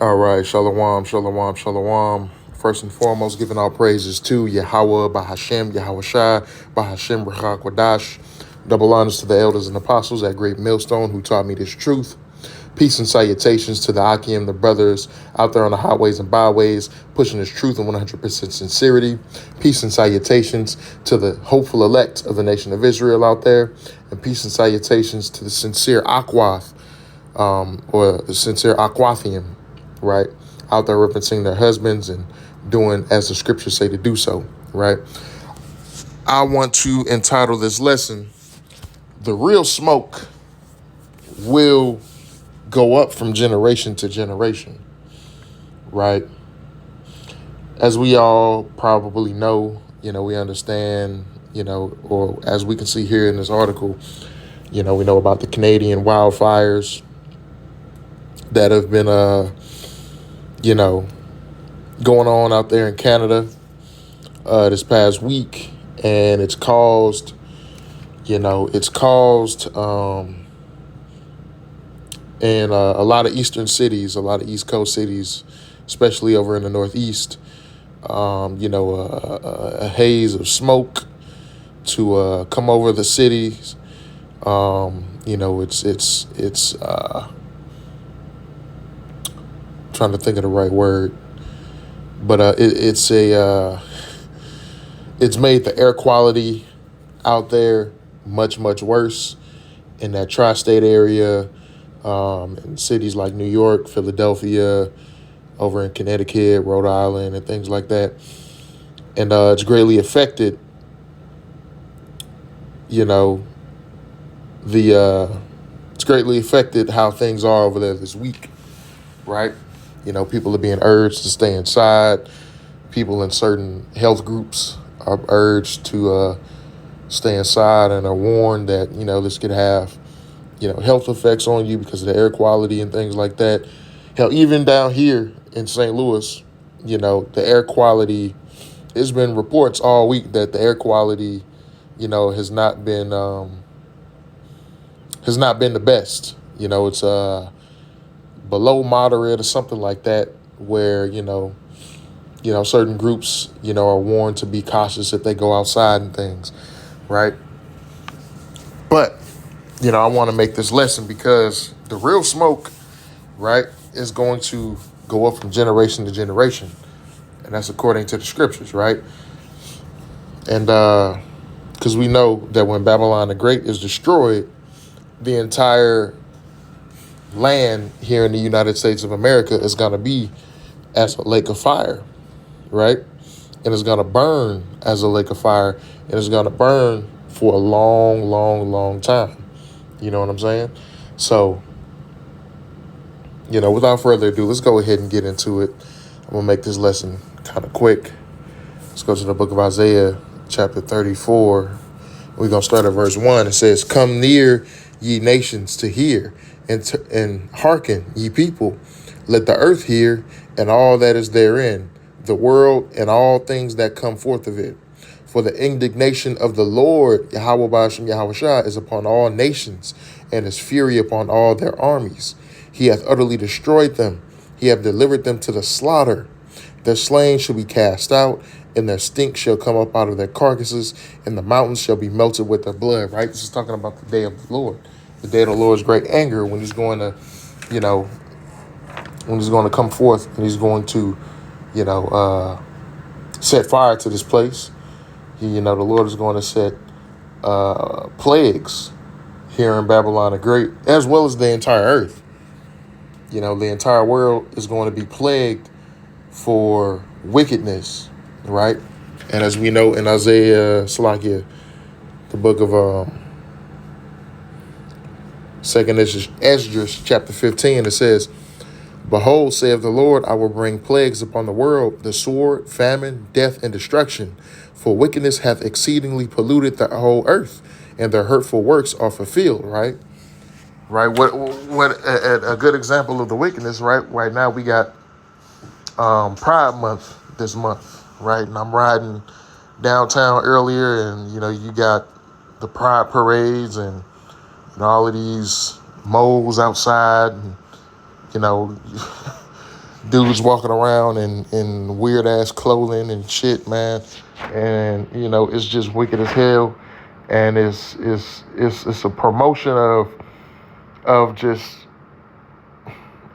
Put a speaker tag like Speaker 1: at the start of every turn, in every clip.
Speaker 1: All right, shalom, shalom, shalom. First and foremost, giving all praises to Yahweh, Bahashem, Yahweh Shai, Bahashem, Rachak Wadash. Double honors to the elders and apostles at Great Millstone who taught me this truth. Peace and salutations to the Akim, the brothers out there on the highways and byways, pushing this truth in 100% sincerity. Peace and salutations to the hopeful elect of the nation of Israel out there. And peace and salutations to the sincere Akwath, or the sincere Akwathian, right? Out there referencing their husbands and doing as the scriptures say to do so, right? I want to entitle this lesson, The Real Smoke Will Go Up from Generation to Generation, right? As we all probably know, we understand, or as we can see here in this article, we know about the Canadian wildfires that have been, going on out there in Canada this past week. And it's caused, in a lot of eastern cities, a lot of East Coast cities, especially over in the Northeast, a haze of smoke to come over the cities. It's trying to think of the right word, but it's made the air quality out there much, much worse in that tri-state area, in cities like New York, Philadelphia, over in Connecticut, Rhode Island, and things like that. And it's greatly affected, it's greatly affected how things are over there this week, right? People are being urged to stay inside. People in certain health groups are urged to stay inside and are warned that, this could have, health effects on you because of the air quality and things like that. Hell, even down here in St. Louis, the air quality, there's been reports all week that the air quality, has not been the best. It's below moderate or something like that, where, certain groups, are warned to be cautious if they go outside and things, right? But, I want to make this lesson because the real smoke, right, is going to go up from generation to generation. And that's according to the scriptures, right? And because we know that when Babylon the Great is destroyed, the entire land here in the United States of America is going to be as a lake of fire, right? And it's going to burn as a lake of fire, and it's going to burn for a long, long, long time. You know what I'm saying? So, without further ado, let's go ahead and get into it. I'm going to make this lesson kind of quick. Let's go to the book of Isaiah, chapter 34. We're going to start at verse 1. It says, "Come near, ye nations, to hear, and hearken, ye people. Let the earth hear, and all that is therein, the world and all things that come forth of it. For the indignation of the Lord, Yahweh Ba'ashem Yahweh Shai, is upon all nations, and his fury upon all their armies. He hath utterly destroyed them. He hath delivered them to the slaughter. Their slain shall be cast out, and their stink shall come up out of their carcasses, and the mountains shall be melted with their blood." Right? This is talking about the day of the Lord. The day of the Lord's great anger, when he's going to, when he's going to come forth, and he's going to, set fire to this place. The Lord is going to set plagues here in Babylon the Great, as well as the entire earth. The entire world is going to be plagued for wickedness, right? And as we know in Isaiah, Salakia, the book of Second Esdras, chapter 15, it says, "Behold, saith the Lord, I will bring plagues upon the world, the sword, famine, death, and destruction. For wickedness hath exceedingly polluted the whole earth, and their hurtful works are fulfilled." Right? Right. What a good example of the wickedness, right? Right now we got Pride Month this month, right? And I'm riding downtown earlier, and you got the pride parades and all of these moles outside, and dudes walking around in weird ass clothing and shit, man. And it's just wicked as hell. And it's a promotion of just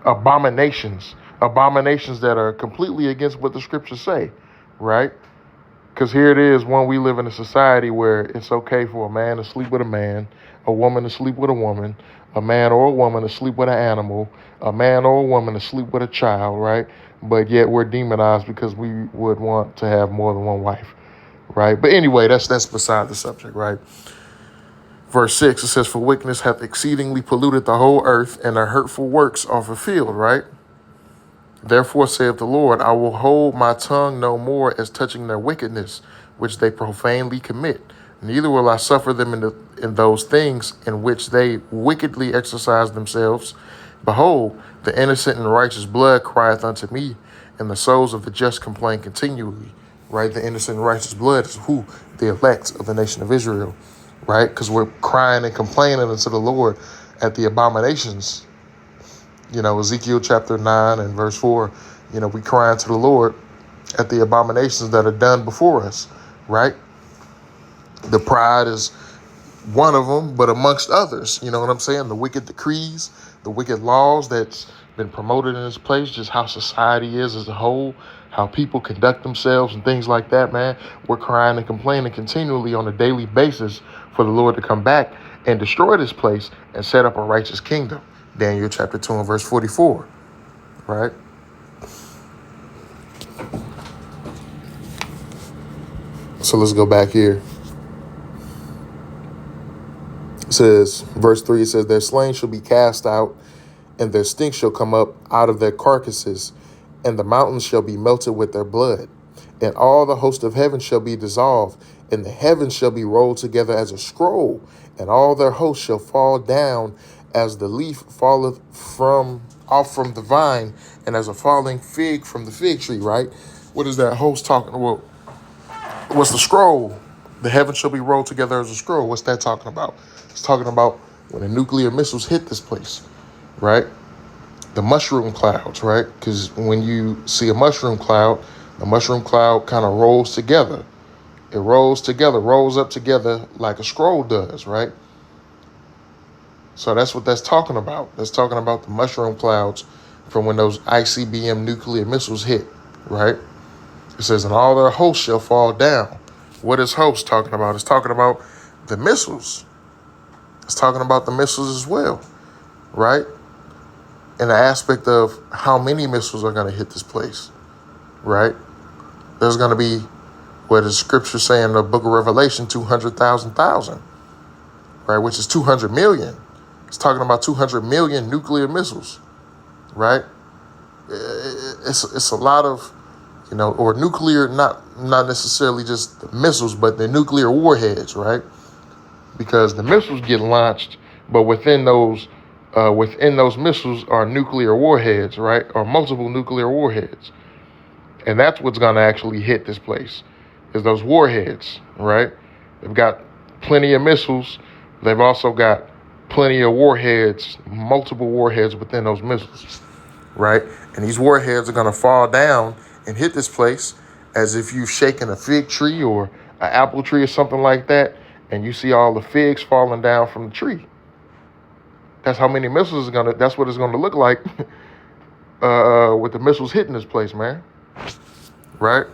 Speaker 1: abominations that are completely against what the scriptures say, right? Because here it is, when we live in a society where it's okay for a man to sleep with a man, a woman to sleep with a woman, a man or a woman to sleep with an animal, a man or a woman to sleep with a child, right? But yet we're demonized because we would want to have more than one wife, right? But anyway, that's beside the subject, right? Verse 6, it says, "For wickedness hath exceedingly polluted the whole earth, and their hurtful works are fulfilled," right? "Therefore saith the Lord, I will hold my tongue no more as touching their wickedness, which they profanely commit. Neither will I suffer them in those things in which they wickedly exercise themselves. Behold, the innocent and righteous blood crieth unto me, and the souls of the just complain continually." Right? The innocent and righteous blood is who? The elect of the nation of Israel. Right? Because we're crying and complaining unto the Lord at the abominations. Ezekiel chapter 9 and verse 4, we cry to the Lord at the abominations that are done before us, right? The pride is one of them, but amongst others, you know what I'm saying? The wicked decrees, the wicked laws that's been promoted in this place, just how society is as a whole, how people conduct themselves and things like that, man. We're crying and complaining continually on a daily basis for the Lord to come back and destroy this place and set up a righteous kingdom. Daniel chapter 2 and verse 44, right? So let's go back here. It says, verse 3, it says, "Their slain shall be cast out, and their stink shall come up out of their carcasses, and the mountains shall be melted with their blood. And all the host of heaven shall be dissolved, and the heavens shall be rolled together as a scroll, and all their hosts shall fall down as the leaf falleth off from the vine, and as a falling fig from the fig tree," right? What is that host talking about? What's the scroll? The heavens shall be rolled together as a scroll. What's that talking about? It's talking about when the nuclear missiles hit this place, right? The mushroom clouds, right? Because when you see a mushroom cloud, the mushroom cloud kind of rolls together. It rolls up together like a scroll does, right? So that's what that's talking about. That's talking about the mushroom clouds from when those ICBM nuclear missiles hit, right? It says, "And all their hosts shall fall down." What is host talking about? It's talking about the missiles. It's talking about the missiles as well, right? In the aspect of how many missiles are going to hit this place, right? There's going to be, what the scripture say in the book of Revelation, 200,000, right? Which is 200 million. It's talking about 200 million nuclear missiles, right? It's a lot of, or nuclear, not necessarily just the missiles, but the nuclear warheads, right? Because the missiles get launched, but within those missiles are nuclear warheads, right? Or multiple nuclear warheads. And that's what's going to actually hit this place, is those warheads, right? They've got plenty of missiles. They've also got plenty of warheads, multiple warheads within those missiles, right? And these warheads are going to fall down and hit this place as if you've shaken a fig tree or an apple tree or something like that, and you see all the figs falling down from the tree. That's how many missiles that's what it's going to look like with the missiles hitting this place, man. Right?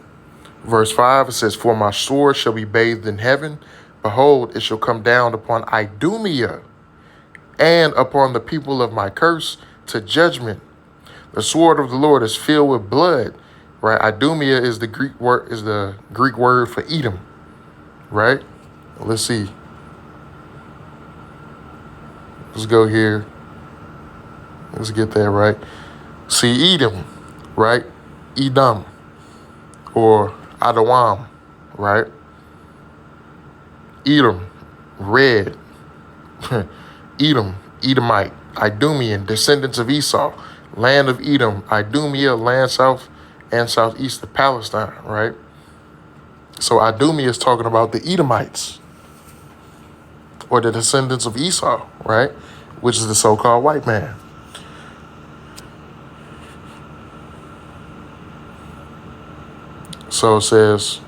Speaker 1: Verse 5, it says, "For my sword shall be bathed in heaven. Behold, it shall come down upon Idumea and upon the people of my curse to judgment. The sword of the Lord is filled with blood." Right? Idumea is the Greek word for Edom. Right? Let's see. Let's go here. Let's get that right. See, Edom, right? Edom, or Adawam, right? Edom, red. Edom, Edomite, Idumean, descendants of Esau, land of Edom, Idumea, land south and southeast of Palestine, right? So Idumea is talking about the Edomites, or the descendants of Esau, right? Which is the so-called white man. So it says,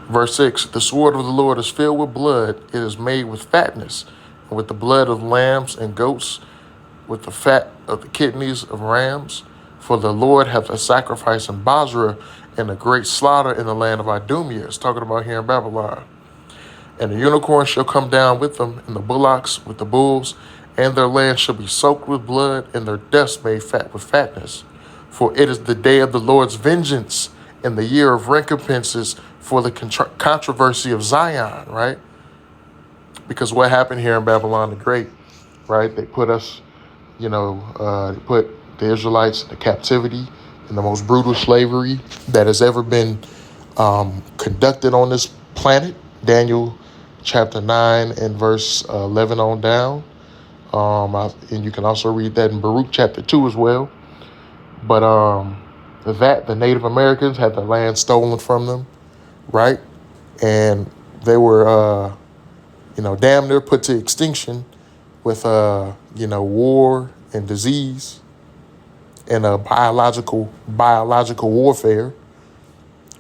Speaker 1: verse 6, the sword of the Lord is filled with blood. It is made with fatness, and with the blood of lambs and goats, with the fat of the kidneys of rams. For the Lord hath a sacrifice in Basra, and a great slaughter in the land of Idumea. It's talking about here in Babylon. And the unicorn shall come down with them, and the bullocks with the bulls, and their land shall be soaked with blood, and their dust made fat with fatness. For it is the day of the Lord's vengeance, and the year of recompenses for the controversy of Zion, right? Because what happened here in Babylon the Great, right? They put us, they put the Israelites into captivity in the most brutal slavery that has ever been conducted on this planet. Daniel chapter 9 and verse 11 on down. And you can also read that in Baruch chapter 2 as well. But the Native Americans had the land stolen from them, right? And they were, damn near put to extinction with, war and disease and biological warfare.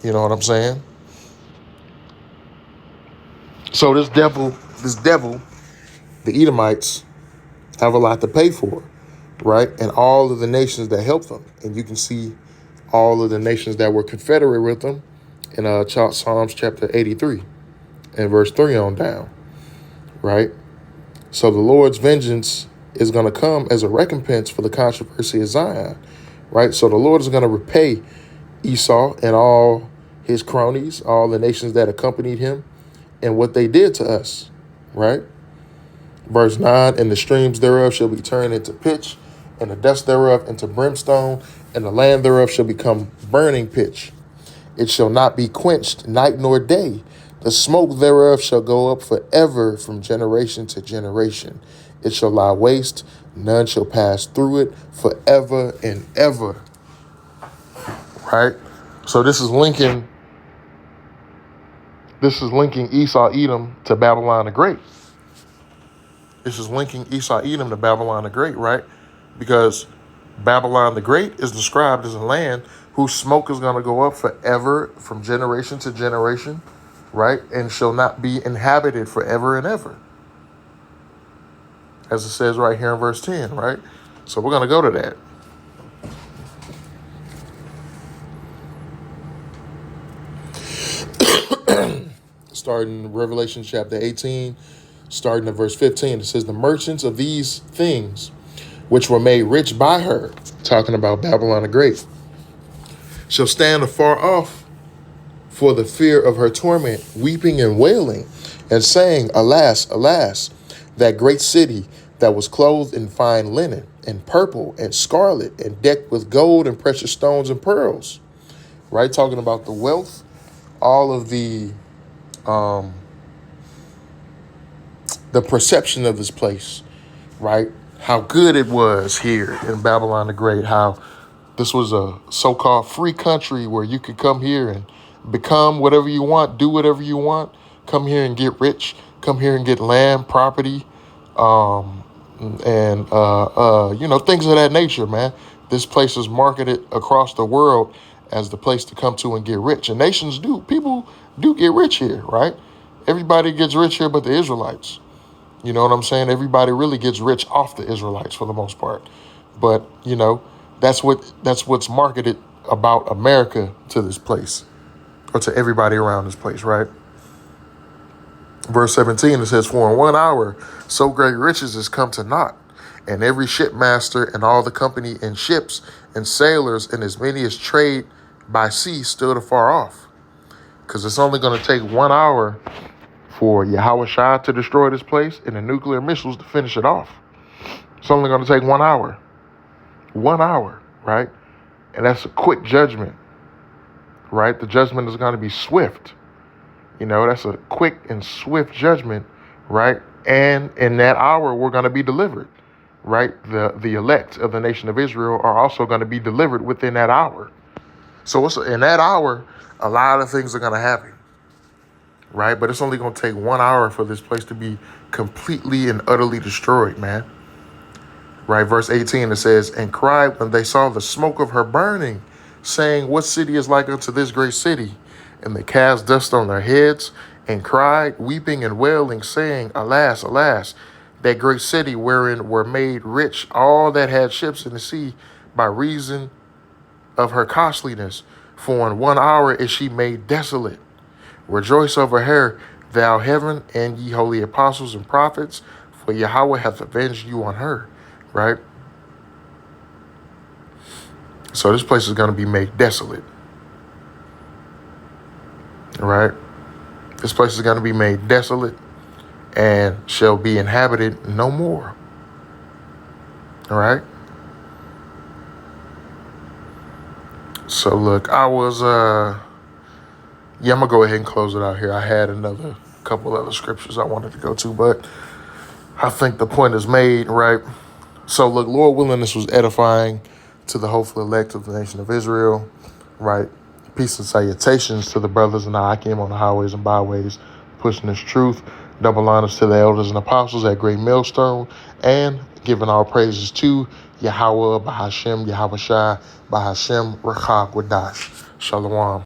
Speaker 1: You know what I'm saying? So this devil, the Edomites, have a lot to pay for, right? And all of the nations that helped them. And you can see all of the nations that were confederate with them in Psalms chapter 83 and verse 3 on down, right? So the Lord's vengeance is going to come as a recompense for the controversy of Zion, right? So the Lord is going to repay Esau and all his cronies, all the nations that accompanied him, and what they did to us, right? Verse 9, and the streams thereof shall be turned into pitch, and the dust thereof into brimstone, and the land thereof shall become burning pitch. It shall not be quenched night nor day. The smoke thereof shall go up forever from generation to generation. It shall lie waste, none shall pass through it forever and ever. Right? So this is linking Esau Edom to Babylon the Great. This is linking Esau Edom to Babylon the Great, right? Because Babylon the Great is described as a land whose smoke is going to go up forever from generation to generation, right? And shall not be inhabited forever and ever. As it says right here in verse 10, right? So we're going to go to that. Starting Revelation chapter 18, starting at verse 15, it says, the merchants of these things, which were made rich by her, talking about Babylon the Great, shall stand afar off for the fear of her torment, weeping and wailing, and saying, alas, alas, that great city that was clothed in fine linen, and purple, and scarlet, and decked with gold and precious stones and pearls. Right? Talking about the wealth, all of the perception of this place, right? How good it was here in Babylon the Great, how this was a so-called free country where you could come here and become whatever you want, do whatever you want, come here and get rich, come here and get land, property, and things of that nature, man. This place is marketed across the world as the place to come to and get rich. And people do get rich here, right? Everybody gets rich here but the Israelites. You know what I'm saying? Everybody really gets rich off the Israelites for the most part. But, that's what's marketed about America to this place, or to everybody around this place, right? Verse 17, it says, for in 1 hour so great riches is come to naught, and every shipmaster and all the company and ships and sailors and as many as trade by sea stood afar off. Because it's only going to take 1 hour for Yahushua to destroy this place and the nuclear missiles to finish it off. It's only going to take 1 hour. 1 hour, right? And that's a quick judgment, right? The judgment is going to be swift. That's a quick and swift judgment, right? And in that hour, we're going to be delivered, right? The elect of the nation of Israel are also going to be delivered within that hour. So in that hour, a lot of things are going to happen, right? But it's only going to take 1 hour for this place to be completely and utterly destroyed, man. Right, verse 18, it says, and cried when they saw the smoke of her burning, saying, what city is like unto this great city? And they cast dust on their heads and cried, weeping and wailing, saying, Alas, alas, that great city wherein were made rich all that had ships in the sea by reason of her costliness. For in 1 hour is she made desolate. Rejoice over her, thou heaven, and ye holy apostles and prophets, for Yahweh hath avenged you on her. Right? So this place is going to be made desolate. Right? This place is going to be made desolate and shall be inhabited no more. All right? So look, I'm gonna go ahead and close it out here. I had another couple other scriptures I wanted to go to, but I think the point is made, right? So look, Lord willing, this was edifying to the hopeful elect of the nation of Israel, right? Peace and salutations to the brothers and I came on the highways and byways, pushing this truth. Double honors to the elders and apostles at Great Millstone, and giving all praises to Yahweh, Bahashem, Yahweh Shai, Bahashem, Rachak Wadash. Shalom.